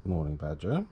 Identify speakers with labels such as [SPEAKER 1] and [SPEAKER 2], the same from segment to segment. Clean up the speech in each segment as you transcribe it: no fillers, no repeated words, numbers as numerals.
[SPEAKER 1] Morning, Badger.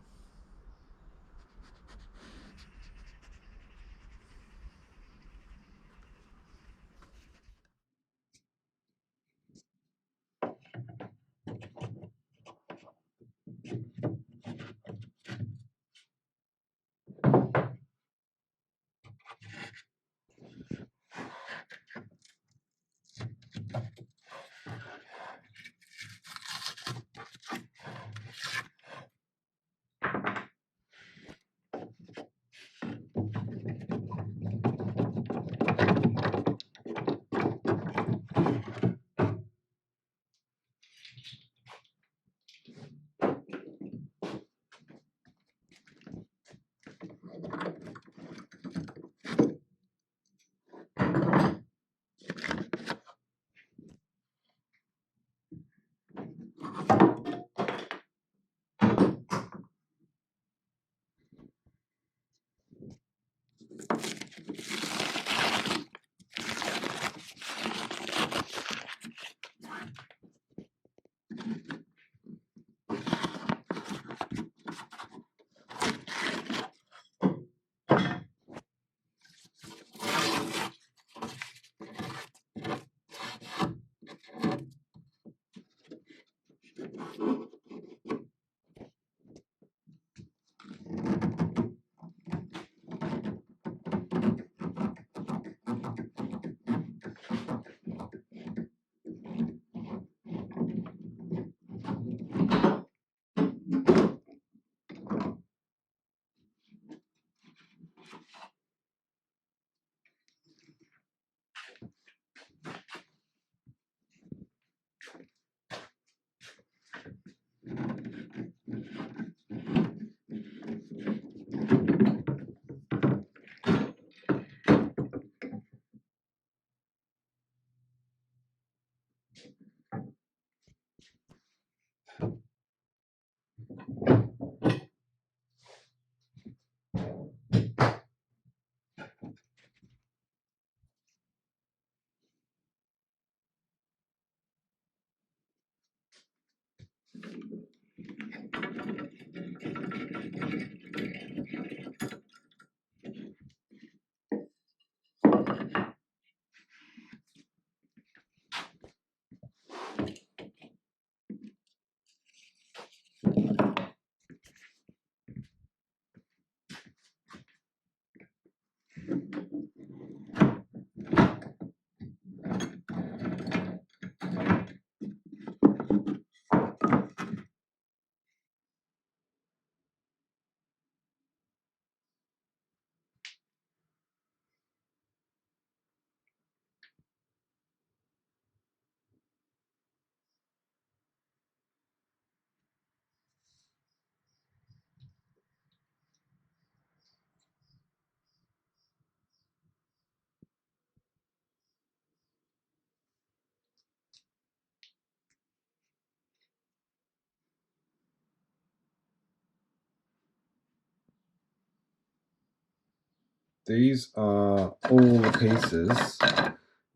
[SPEAKER 1] These are all the pieces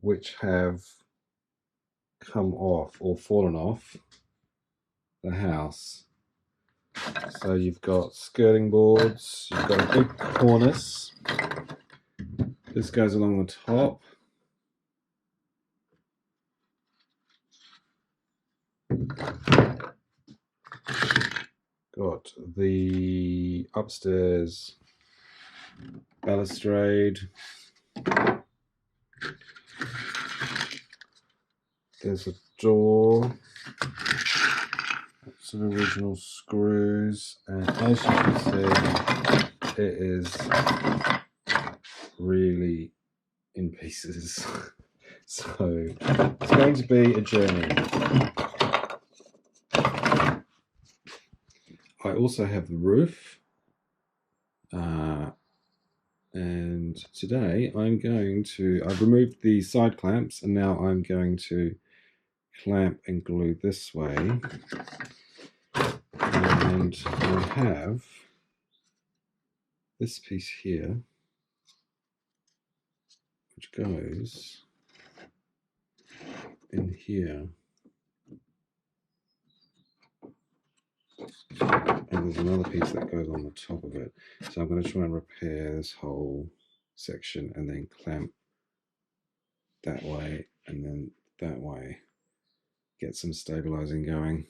[SPEAKER 1] which have come off or fallen off the house. So you've got skirting boards, you've got a big cornice. This goes along the top. Got the upstairs balustrade. There's a door. Some original screws, and as you can see, it is really in pieces. So it's going to be a journey. I also have the roof, and today I've removed the side clamps, and now I'm going to clamp and glue this way, and I have this piece here which goes in here. And there's another piece that goes on the top of it. So I'm going to try and repair this whole section and then clamp that way and then that way. Get some stabilizing going.